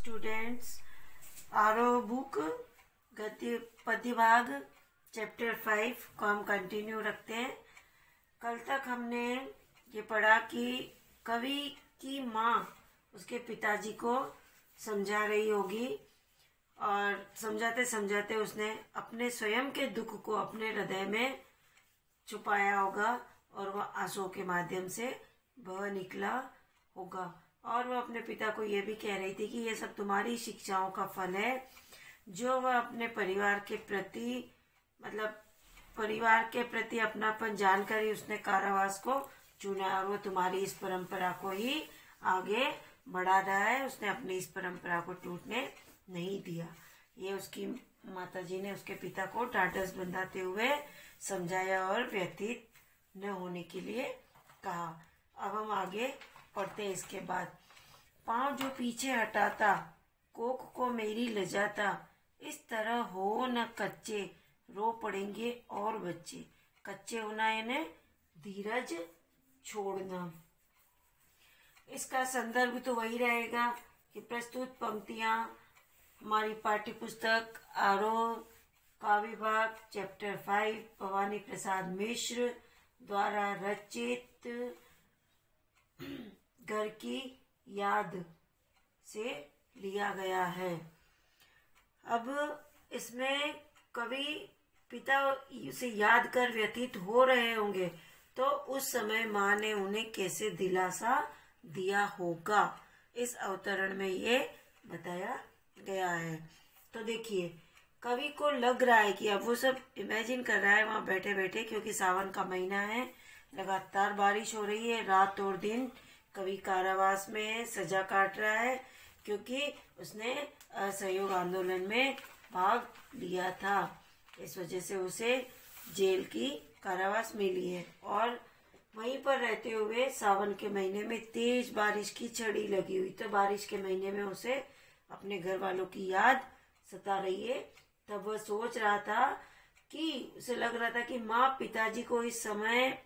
Students, आरोह book गद्य पद्य भाग चैप्टर 5 को हम कंटिन्यू रखते हैं। कल तक हमने ये पढ़ा कि कवि की माँ उसके पिताजी को समझा रही होगी और समझाते समझाते उसने अपने स्वयं के दुख को अपने हृदय में छुपाया होगा और वह आंसुओं के माध्यम से बह निकला होगा। और वह अपने पिता को यह भी कह रही थी कि ये सब तुम्हारी शिक्षाओं का फल है जो वह अपने परिवार के प्रति अपनापन जानकर ही उसने कारावास को चुना और वह तुम्हारी इस परंपरा को ही आगे बढ़ा रहा है। उसने अपनी इस परंपरा को टूटने नहीं दिया। ये उसकी माताजी ने उसके पिता को ढाढ़स बंधाते हुए समझाया और व्यतीत न होने के लिए कहा। अब हम आगे पढ़ते हैं। इसके बाद पांव जो पीछे हटाता कोख को मेरी लजाता, इस तरह हो न कच्चे रो पड़ेंगे और बच्चे। कच्चे होना यानी धीरज छोड़ना। इसका संदर्भ तो वही रहेगा कि प्रस्तुत पंक्तियां हमारी पाठ्य पुस्तक आरोह काव्य भाग चैप्टर 5 भवानी प्रसाद मिश्र द्वारा रचित घर की याद से लिया गया है। अब इसमें कवि पिता उसे याद कर व्यतीत हो रहे होंगे तो उस समय माँ ने उन्हें कैसे दिलासा दिया होगा, इस अवतरण में ये बताया गया है। तो देखिए, कवि को लग रहा है कि अब वो सब इमेजिन कर रहा है वहां बैठे बैठे, क्योंकि सावन का महीना है, लगातार बारिश हो रही है, रात और दिन कवि कारावास में सजा काट रहा है क्योंकि उसने असहयोग आंदोलन में भाग लिया था। इस वजह से उसे जेल की कारावास मिली है और वहीं पर रहते हुए सावन के महीने में तेज बारिश की छड़ी लगी हुई, तो बारिश के महीने में उसे अपने घर वालों की याद सता रही है। तब वह सोच रहा था कि उसे लग रहा था कि माँ पिताजी को इस समय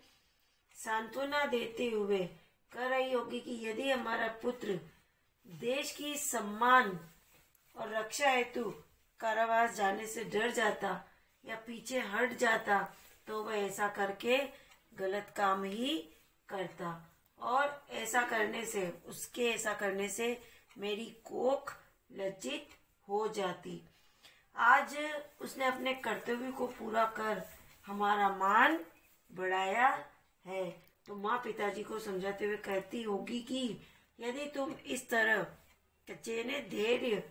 सांत्वना देते हुए कह रही होगी कि यदि हमारा पुत्र देश की सम्मान और रक्षा हेतु कारावास जाने से डर जाता या पीछे हट जाता तो वह ऐसा करके गलत काम ही करता और ऐसा करने से मेरी कोख लज्जित हो जाती। आज उसने अपने कर्तव्य को पूरा कर हमारा मान बढ़ाया है। तो माँ पिताजी को समझाते हुए कहती होगी कि यदि तुम इस तरह कचेने धैर्य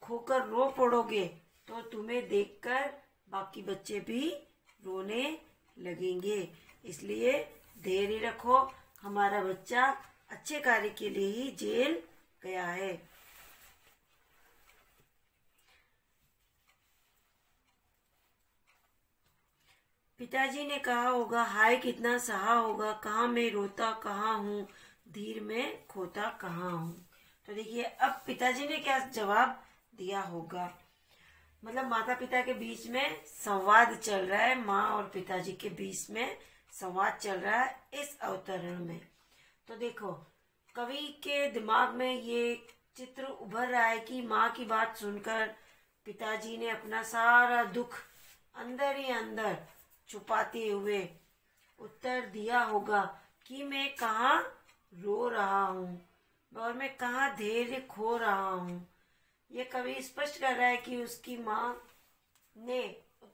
खोकर रो पड़ोगे तो तुम्हें देखकर बाकी बच्चे भी रोने लगेंगे। इसलिए धैर्य रखो, हमारा बच्चा अच्छे कार्य के लिए ही जेल गया है। पिताजी ने कहा होगा, हाय कितना सहा होगा, कहाँ मैं रोता कहाँ हूँ, धीर में खोता कहाँ हूँ। तो देखिए, अब पिताजी ने क्या जवाब दिया होगा। मतलब माता पिता के बीच में संवाद चल रहा है, माँ और पिताजी के बीच में संवाद चल रहा है इस अवतरण में। तो देखो, कवि के दिमाग में ये चित्र उभर रहा है कि माँ की बात सुनकर पिताजी ने अपना सारा दुख अंदर ही अंदर छुपाते हुए उत्तर दिया होगा कि मैं कहाँ रो रहा हूँ और मैं कहाँ धैर्य खो रहा हूँ। ये कवि स्पष्ट कर रहा है कि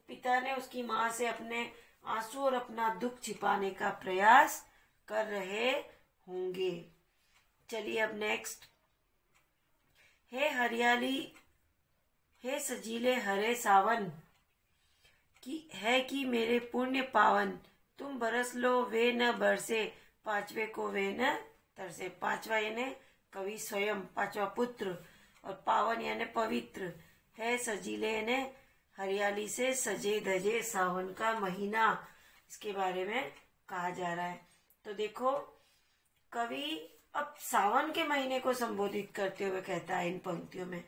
पिता ने उसकी माँ से अपने आंसू और अपना दुख छिपाने का प्रयास कर रहे होंगे। चलिए अब नेक्स्ट। हे हरियाली, हे सजीले हरे सावन कि मेरे पुण्य पावन, तुम बरस लो वे न बरसे, पांचवे को वे न तरसे। पांचवा यानी कवि स्वयं, पांचवा पुत्र, और पावन यानी पवित्र, है सजीले यानी हरियाली से सजे धजे सावन का महीना, इसके बारे में कहा जा रहा है। तो देखो, कवि अब सावन के महीने को संबोधित करते हुए कहता है इन पंक्तियों में।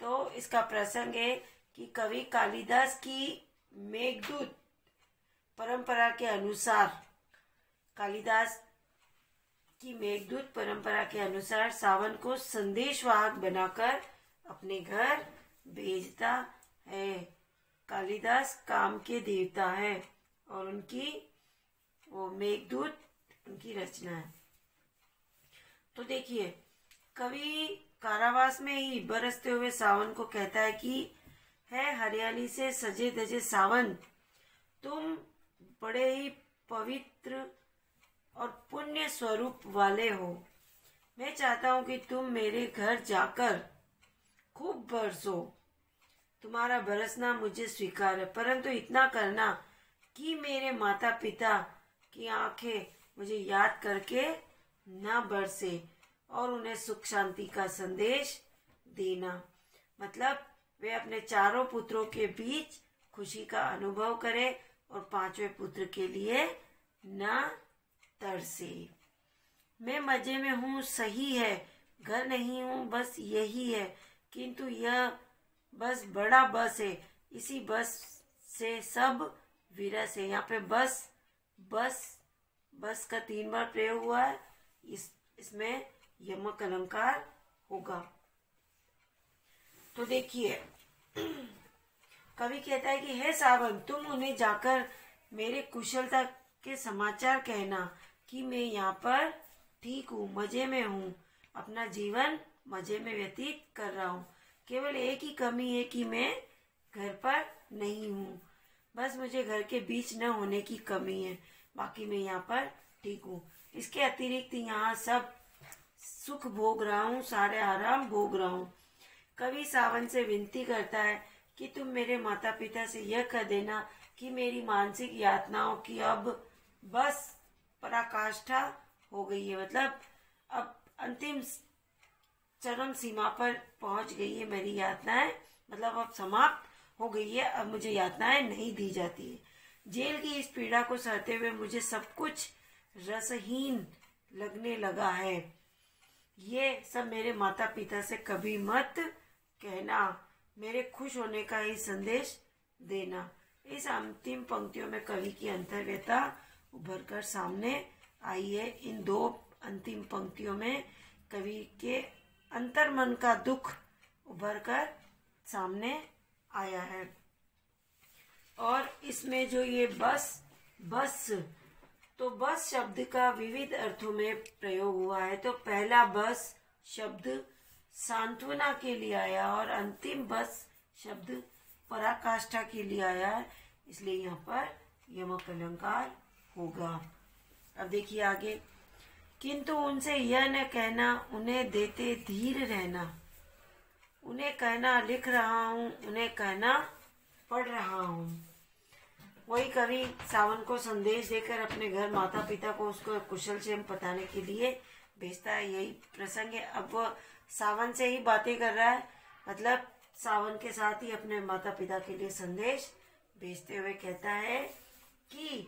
तो इसका प्रसंग है कि कवि कालिदास की मेघदूत परंपरा के अनुसार सावन को संदेशवाहक बनाकर अपने घर भेजता है। कालिदास काम के देवता है और उनकी वो मेघदूत उनकी रचना है। तो देखिए, कवि कारावास में ही बरसते हुए सावन को कहता है कि है हरियाली से सजे धजे सावन, तुम बड़े ही पवित्र और पुण्य स्वरूप वाले हो। मैं चाहता हूँ कि तुम मेरे घर जाकर खूब बरसो। तुम्हारा बरसना मुझे स्वीकार है, परंतु इतना करना कि मेरे माता पिता की आंखें मुझे याद करके न बरसे और उन्हें सुख शांति का संदेश देना। मतलब वे अपने चारों पुत्रों के बीच खुशी का अनुभव करें और पांचवें पुत्र के लिए न तरसे। मैं मजे में हूँ, सही है, घर नहीं हूँ, बस यही है, किंतु यह बस बड़ा बस है, इसी बस से सब विरस है। यहाँ पे बस बस बस का 3 बार प्रयोग हुआ है, इसमें यमक अलंकार होगा। तो देखिए, कवि कहता है कि हे सावन, तुम उन्हें जाकर मेरे कुशलता के समाचार कहना कि मैं यहाँ पर ठीक हूँ, मजे में हूँ, अपना जीवन मजे में व्यतीत कर रहा हूँ। केवल एक ही कमी है कि मैं घर पर नहीं हूँ, बस मुझे घर के बीच न होने की कमी है, बाकी मैं यहाँ पर ठीक हूँ। इसके अतिरिक्त यहाँ सब सुख भोग रहा हूँ, सारे आराम भोग रहा हूँ। कवि सावन से विनती करता है कि तुम मेरे माता पिता से यह कह देना कि मेरी मानसिक यातनाओं की अब बस पराकाष्ठा हो गई है। मतलब अब अंतिम चरम सीमा पर पहुंच गई है मेरी यातनाएं, मतलब अब समाप्त हो गई है, अब मुझे यातनाएं नहीं दी जाती है। जेल की इस पीड़ा को सहते हुए मुझे सब कुछ रसहीन लगने लगा है। ये सब मेरे माता पिता से कभी मत कहना, मेरे खुश होने का ही संदेश देना। इस अंतिम पंक्तियों में कवि की अंतर्व्यता उभर कर सामने आई है। इन 2 अंतिम पंक्तियों में कवि के अंतर्मन का दुख उभर कर सामने आया है। और इसमें जो ये बस तो बस शब्द का विविध अर्थों में प्रयोग हुआ है। तो पहला बस शब्द सांत्वना के लिए आया और अंतिम बस शब्द पराकाष्ठा के लिए आया है, इसलिए यहाँ पर यमक अलंकार होगा। अब देखिए आगे, किंतु उनसे यह न कहना उन्हें देते धीर रहना। उन्हें कहना लिख रहा हूँ, उन्हें कहना पढ़ रहा हूँ। वही कवि सावन को संदेश देकर अपने घर माता पिता को उसको कुशल क्षेम बताने के लिए भेजता है। यही प्रसंग है। अब वो सावन से ही बातें कर रहा है, मतलब सावन के साथ ही अपने माता पिता के लिए संदेश भेजते हुए कहता है कि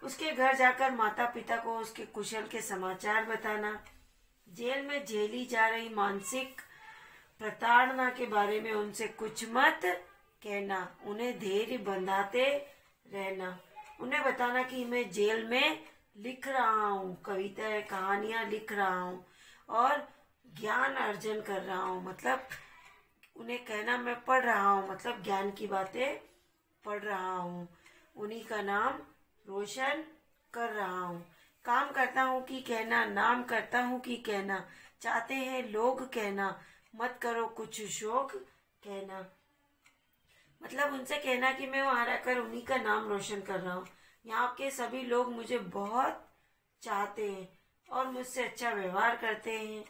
उसके घर जाकर माता पिता को उसके कुशल के समाचार बताना, जेल में झेली जा रही मानसिक प्रताड़ना के बारे में उनसे कुछ मत कहना, उन्हें धैर्य बंधाते रहना, उन्हें बताना कि मैं जेल में लिख रहा हूँ, कविताएं कहानियां लिख रहा हूँ और ज्ञान अर्जन कर रहा हूँ। मतलब उन्हें कहना मैं पढ़ रहा हूँ, मतलब ज्ञान की बातें पढ़ रहा हूँ, उन्हीं का नाम रोशन कर रहा हूँ। काम करता हूँ कि कहना, नाम करता हूँ कि कहना, चाहते हैं लोग कहना, मत करो कुछ शोक कहना। मतलब उनसे कहना कि मैं वहां रहकर उन्हीं का नाम रोशन कर रहा हूँ। यहाँ के सभी लोग मुझे बहुत चाहते हैं और मुझसे अच्छा व्यवहार करते हैं,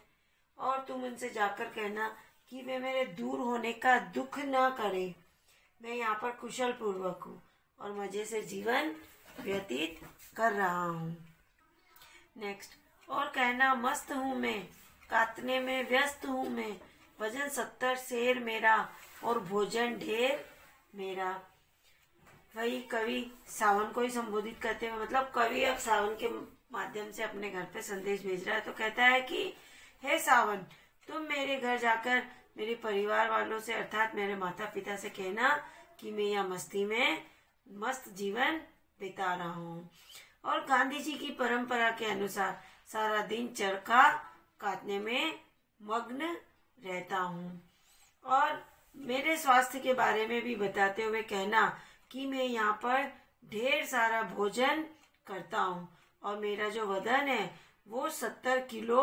और तुम उनसे जाकर कहना कि वे मेरे दूर होने का दुख न करें। मैं यहाँ पर कुशल पूर्वक हूँ और मजे से जीवन व्यतीत कर रहा हूँ। नेक्स्ट, और कहना मस्त हूँ मैं, काटने में व्यस्त हूँ मैं, वजन 70 शेर मेरा और भोजन ढेर मेरा। वही कवि सावन को ही संबोधित करते हुए, मतलब कवि अब सावन के माध्यम से अपने घर पे संदेश भेज रहा है। तो कहता है कि हे सावन, तुम मेरे घर जाकर मेरे परिवार वालों से अर्थात मेरे माता पिता से कहना कि मैं यहाँ मस्ती में मस्त जीवन बिता रहा हूँ और गांधी जी की परंपरा के अनुसार सारा दिन चरखा काटने में मग्न रहता हूँ। और मेरे स्वास्थ्य के बारे में भी बताते हुए कहना कि मैं यहाँ पर ढेर सारा भोजन करता हूँ और मेरा जो वजन है वो 70 किलो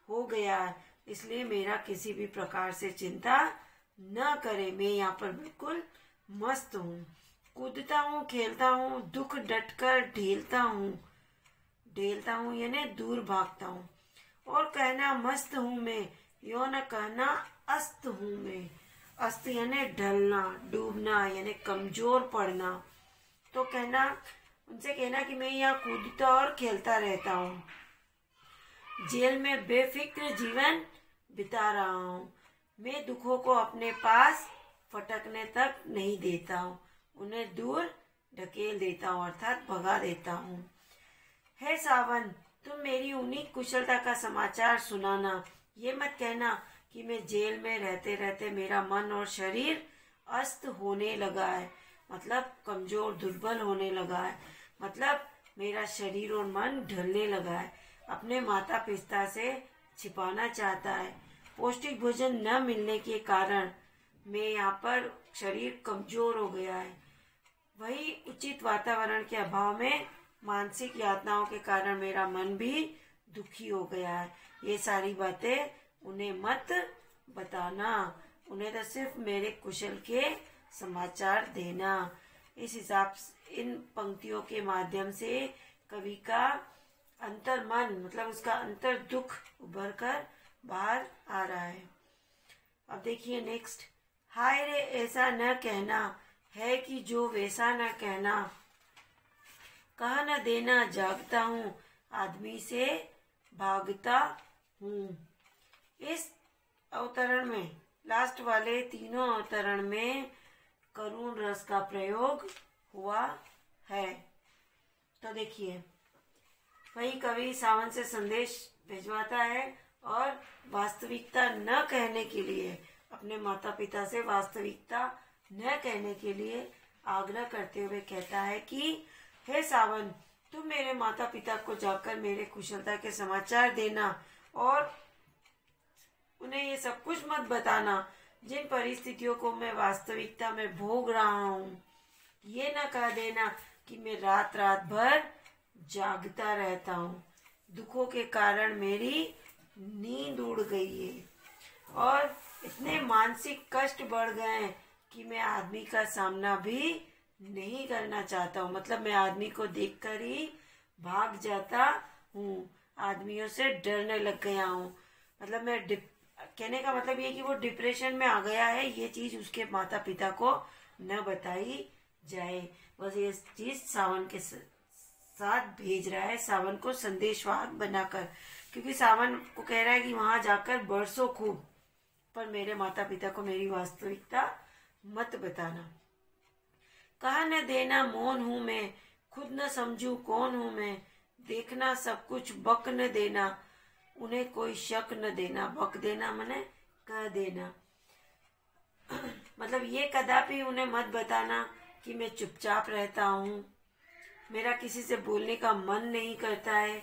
हो गया है, इसलिए मेरा किसी भी प्रकार से चिंता न करे। मैं यहाँ पर बिल्कुल मस्त हूँ, कूदता हूँ, खेलता हूँ, दुख डटकर ढेलता हूँ यानी दूर भागता हूँ। और कहना मस्त हूँ मैं, यो न कहना अस्त हूँ मैं। अस्त यानी ढलना, डूबना यानी कमजोर पड़ना। तो कहना, उनसे कहना कि मैं यहाँ कूदता और खेलता रहता हूँ, जेल में बेफिक्र जीवन बिता रहा हूँ। मैं दुखों को अपने पास फटकने तक नहीं देता हूँ, उन्हें दूर ढकेल देता हूँ अर्थात भगा देता हूँ। हे सावन, तुम मेरी उन्हीं कुशलता का समाचार सुनाना। ये मत कहना कि मैं जेल में रहते रहते मेरा मन और शरीर अस्त होने लगा है, मतलब कमजोर दुर्बल होने लगा है, मतलब मेरा शरीर और मन ढलने लगा है, अपने माता पिता से छिपाना चाहता है। पौष्टिक भोजन न मिलने के कारण मैं यहाँ पर शरीर कमजोर हो गया है। वही उचित वातावरण के अभाव में मानसिक यातनाओं के कारण मेरा मन भी दुखी हो गया है। ये सारी बातें उन्हें मत बताना, उन्हें तो सिर्फ मेरे कुशल के समाचार देना। इस हिसाब से इन पंक्तियों के माध्यम से कवि का अंतर मन, मतलब उसका अंतर दुख उभर कर बाहर आ रहा है। अब देखिए नेक्स्ट। हाय रे ऐसा न कहना है कि जो वैसा न कहना, कह न देना जागता हूँ, आदमी से भागता हूँ। इस अवतरण में, लास्ट वाले तीनों अवतरण में करुण रस का प्रयोग हुआ है। तो देखिए, वही कवि सावन से संदेश भिजवाता है और वास्तविकता न कहने के लिए, अपने माता पिता से वास्तविकता न कहने के लिए आग्रह करते हुए कहता है कि हे सावन, तुम मेरे माता पिता को जाकर मेरे कुशलता के समाचार देना और उन्हें ये सब कुछ मत बताना जिन परिस्थितियों को मैं वास्तविकता में भोग रहा हूँ। ये न कह देना कि मैं रात रात भर जागता रहता हूँ, दुखों के कारण मेरी नींद उड़ गई है और इतने मानसिक कष्ट बढ़ गए हैं कि मैं आदमी का सामना भी नहीं करना चाहता हूँ। मतलब मैं आदमी को देखकर ही भाग जाता हूँ, आदमियों से डरने लग गया हूँ। मतलब मैं कहने का मतलब ये कि वो डिप्रेशन में आ गया है, ये चीज उसके माता पिता को न बताई जाए। बस ये चीज सावन के साथ भेज रहा है, सावन को संदेशवाहक बनाकर, क्योंकि सावन को कह रहा है कि वहां जाकर बरसों खूब, पर मेरे माता पिता को मेरी वास्तविकता मत बताना। कहा न देना मौन हूं मैं, खुद न समझू कौन हूं मैं, देखना सब कुछ बक न देना, उन्हें कोई शक न देना। बक देना मने कह देना, मतलब ये कदापि उन्हें मत बताना कि मैं चुपचाप रहता हूँ, मेरा किसी से बोलने का मन नहीं करता है,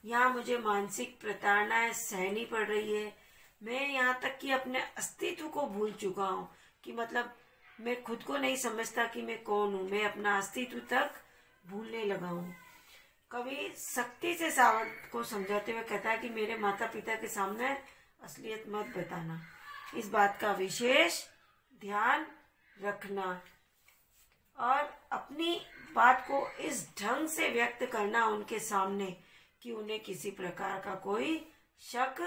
यहाँ मुझे मानसिक प्रताड़नाएं सहनी पड़ रही है, मैं यहाँ तक कि अपने अस्तित्व को भूल चुका हूँ, कि मतलब मैं खुद को नहीं समझता कि मैं कौन हूँ, मैं अपना अस्तित्व तक भूलने लगा हूँ। कवि सख्ती से सावन को समझाते हुए कहता है कि मेरे माता पिता के सामने असलियत मत बताना, इस बात का विशेष ध्यान रखना और अपनी बात को इस ढंग से व्यक्त करना उनके सामने कि उन्हें किसी प्रकार का कोई शक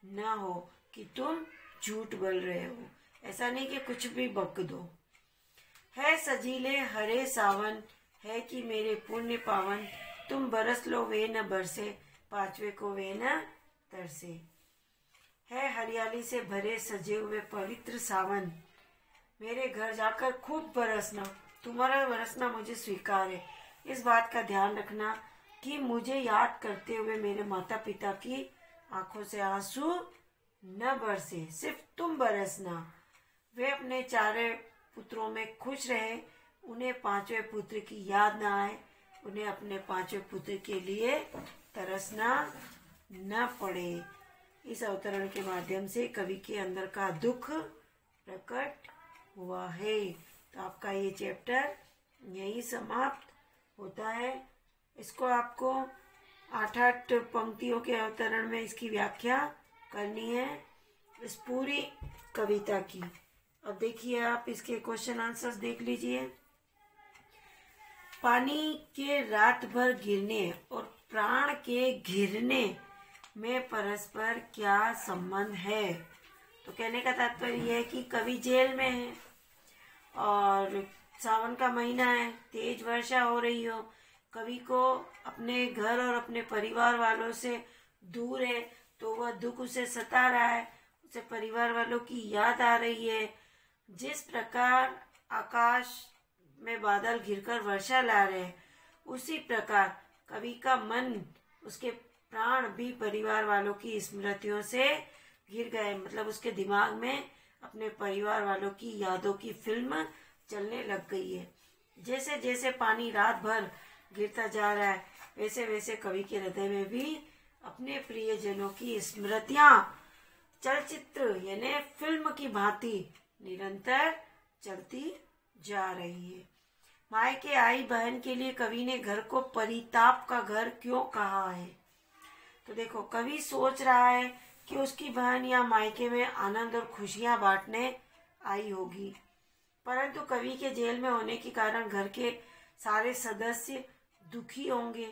न हो कि तुम झूठ बोल रहे हो। ऐसा नहीं कि कुछ भी बक दो। है सजीले हरे सावन, है कि मेरे पुण्य पावन, तुम बरस लो वे न बरसे, पांचवे को वे न तरसे। है हरियाली से भरे सजे हुए पवित्र सावन, मेरे घर जाकर खूब बरसना, तुम्हारा बरसना मुझे स्वीकार है। इस बात का ध्यान रखना कि मुझे याद करते हुए मेरे माता पिता की आंखों से आंसू न बरसे, सिर्फ तुम बरसना। वे अपने चारे पुत्रों में खुश रहे, उन्हें पांचवें पुत्र की याद न आए, उन्हें अपने पांचवें पुत्र के लिए तरसना न पड़े। इस अवतरण के माध्यम से कवि के अंदर का दुख प्रकट हुआ है। तो आपका ये चैप्टर यही समाप्त होता है। इसको आपको 8-8 पंक्तियों के अवतरण में इसकी व्याख्या करनी है, इस पूरी कविता की। अब देखिए, आप इसके क्वेश्चन आंसर्स देख लीजिए। पानी के रात भर गिरने और प्राण के घिरने में परस्पर क्या संबंध है? तो कहने का तात्पर्य यह है कि कवि जेल में है और सावन का महीना है, तेज वर्षा हो रही हो, कवि को अपने घर और अपने परिवार वालों से दूर है, तो वह दुख उसे सता रहा है, उसे परिवार वालों की याद आ रही है। जिस प्रकार आकाश में बादल घिरकर वर्षा ला रहे हैं, उसी प्रकार कवि का मन, उसके प्राण भी परिवार वालों की स्मृतियों से घिर गए। मतलब उसके दिमाग में अपने परिवार वालों की यादों की फिल्म चलने लग गई है। जैसे जैसे पानी रात भर गिरता जा रहा है, वैसे वैसे कवि के हृदय में भी अपने प्रियजनों की स्मृतियां चलचित्र यानी फिल्म की भांति निरंतर चलती जा रही है। मायके आई बहन के लिए कवि ने घर को परिताप का घर क्यों कहा है? तो देखो, कवि सोच रहा है कि उसकी बहन या मायके में आनंद और खुशियां बांटने आई होगी, परंतु कवि के जेल में होने के कारण घर के सारे सदस्य दुखी होंगे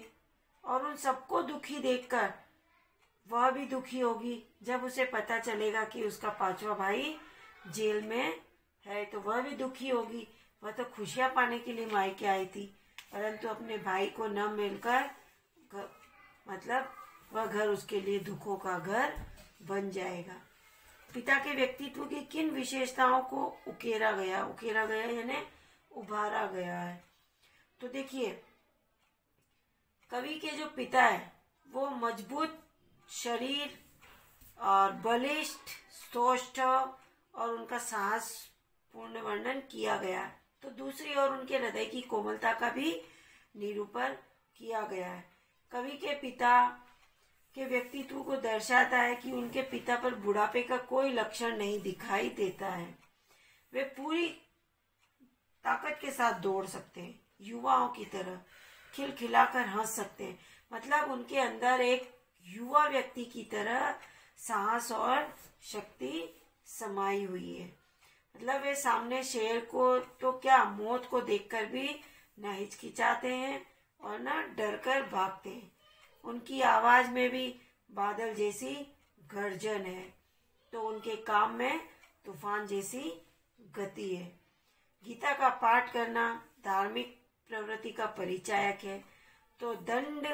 और उन सबको दुखी देखकर वह भी दुखी होगी। जब उसे पता चलेगा कि उसका 5वां भाई जेल में है, तो वह भी दुखी होगी। वह तो खुशियां पाने के लिए मायके आई थी, परंतु अपने भाई को न मिलकर मतलब वह घर उसके लिए दुखों का घर बन जाएगा। पिता के व्यक्तित्व की किन विशेषताओं को उकेरा गया यानी उभारा गया है? तो देखिए, कवि के जो पिता है वो मजबूत शरीर और बलिष्ठ, स्वस्थ और उनका साहस पूर्ण वर्णन किया गया है। तो दूसरी ओर उनके हृदय की कोमलता का भी निरूपण किया गया है। कवि के पिता के व्यक्तित्व को दर्शाता है कि उनके पिता पर बुढ़ापे का कोई लक्षण नहीं दिखाई देता है। वे पूरी ताकत के साथ दौड़ सकते हैं, युवाओं की तरह खिलखिलाकर हंस सकते हैं। मतलब उनके अंदर एक युवा व्यक्ति की तरह साहस और शक्ति समाई हुई है। मतलब वे सामने शेर को तो क्या, मौत को देखकर भी न हिचकिचाते हैं और न डरकर भागते हैं। उनकी आवाज में भी बादल जैसी गर्जन है, तो उनके काम में तूफान जैसी गति है। गीता का पाठ करना धार्मिक प्रवृत्ति का परिचायक है, तो दंड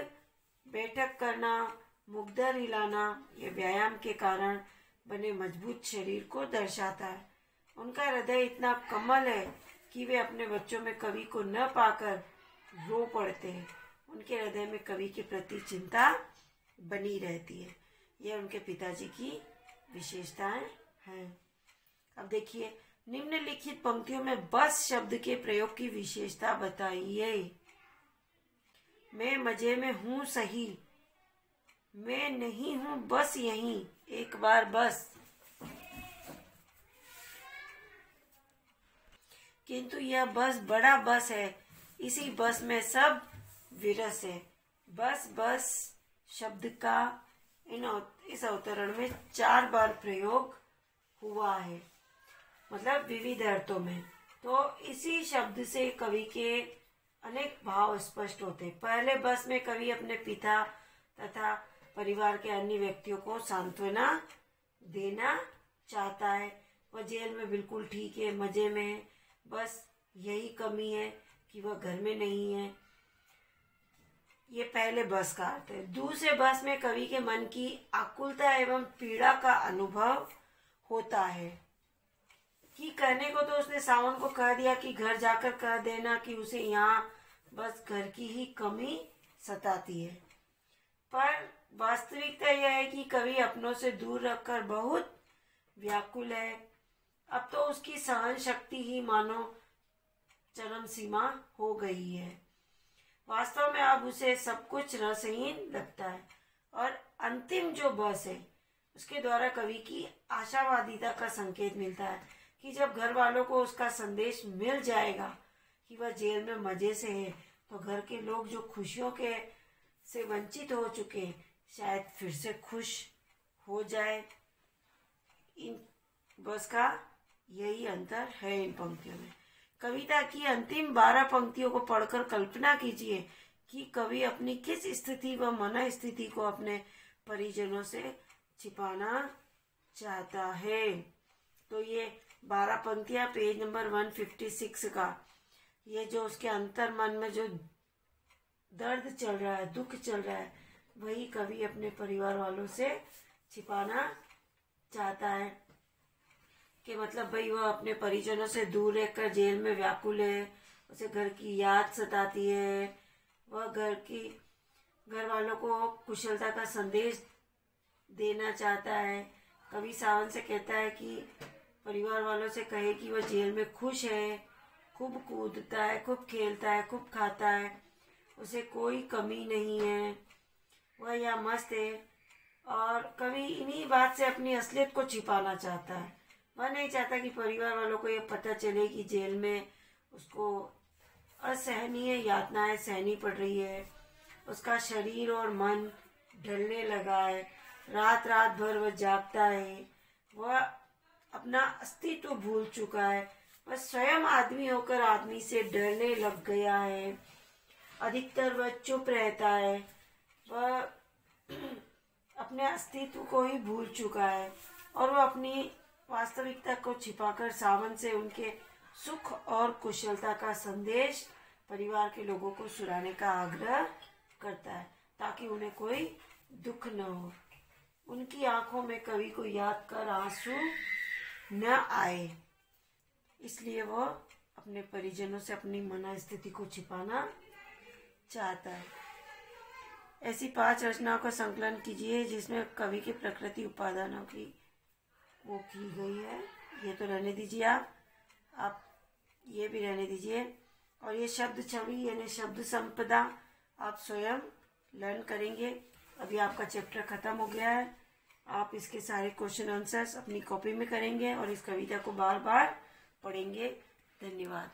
बैठक करना, मुग्धर हिलाना ये व्यायाम के कारण बने मजबूत शरीर को दर्शाता है। उनका हृदय इतना कमल है कि वे अपने बच्चों में कवि को न पाकर रो पड़ते हैं। उनके हृदय में कवि के प्रति चिंता बनी रहती है। यह उनके पिताजी की विशेषताएं हैं। अब देखिए, निम्नलिखित पंक्तियों में बस शब्द के प्रयोग की विशेषता बताइए। मैं मजे में हूँ सही, मैं नहीं हूँ बस यहीं, एक बार बस। किंतु यह बस बड़ा बस है, इसी बस में सब विरस है। बस बस शब्द का इस अवतरण में 4 बार प्रयोग हुआ है, मतलब विविध अर्थों में। तो इसी शब्द से कवि के अनेक भाव स्पष्ट होते हैं। पहले बस में कवि अपने पिता तथा परिवार के अन्य व्यक्तियों को सांत्वना देना चाहता है। वह जेल में बिल्कुल ठीक है, मजे में है, बस यही कमी है कि वह घर में नहीं है। ये पहले बस का अर्थ है। दूसरे बस में कवि के मन की आकुलता एवं पीड़ा का अनुभव होता है कि कहने को तो उसने सावन को कह दिया कि घर जाकर कह देना कि उसे यहाँ बस घर की ही कमी सताती है, पर वास्तविकता यह है कि कवि अपनों से दूर रखकर बहुत व्याकुल है। अब तो उसकी सहन शक्ति ही मानो चरम सीमा हो गई है। वास्तव में अब उसे सब कुछ रसहीन लगता है और अंतिम जो बस है उसके द्वारा कवि की आशावादिता का संकेत मिलता है कि जब घर वालों को उसका संदेश मिल जाएगा कि वह जेल में मजे से है, तो घर के लोग जो खुशियों के से वंचित हो चुके शायद फिर से खुश हो जाए। इन बस का यही अंतर है इन पंक्तियों में। कविता की अंतिम 12 पंक्तियों को पढ़कर कल्पना कीजिए कि कवि अपनी किस स्थिति व मन स्थिति को अपने परिजनों से छिपाना चाहता है। तो ये 12 पंक्तियां पेज नंबर 156 का, ये जो उसके अंतर मन में जो दर्द चल रहा है, दुख चल रहा है, वही कवि अपने परिवार वालों से छिपाना चाहता है। कि मतलब भाई वह अपने परिजनों से दूर रहकर जेल में व्याकुल है, उसे घर की याद सताती है, वह घर वालों को कुशलता का संदेश देना चाहता है। कवि सावन से कहता है कि परिवार वालों से कहे कि वह जेल में खुश है, खूब कूदता है, खूब खेलता है, खूब खाता है, उसे कोई कमी नहीं है, वह यहाँ मस्त है। और कवि इन्हीं बात से अपनी असलियत को छिपाना चाहता है। वह नहीं चाहता कि परिवार वालों को ये पता चले कि जेल में उसको असहनीय यातनाएं सहनी पड़ रही है, उसका शरीर और मन ढलने लगा है, रात रात भर वह जागता है, वह अपना अस्तित्व भूल चुका है, वह स्वयं आदमी होकर आदमी से डरने लग गया है, अधिकतर वह चुप रहता है, वह अपने अस्तित्व को ही भूल चुका है और वह अपनी वास्तविकता को छिपाकर सावन से उनके सुख और कुशलता का संदेश परिवार के लोगों को सुनाने का आग्रह करता है ताकि उन्हें कोई दुख न हो। उनकी आंखों में कवि को याद कर आंसू न आए, इसलिए वह अपने परिजनों से अपनी मनस्थिति को छिपाना चाहता है। ऐसी 5 रचनाओं का संकलन कीजिए जिसमें कवि के प्रकृति उपादानों की वो की गई है। ये तो रहने दीजिए, आप ये भी रहने दीजिए। और ये शब्द छवि यानी शब्द संपदा आप स्वयं लर्न करेंगे। अभी आपका चैप्टर खत्म हो गया है। आप इसके सारे क्वेश्चन आंसर्स अपनी कॉपी में करेंगे और इस कविता को बार बार पढ़ेंगे। धन्यवाद।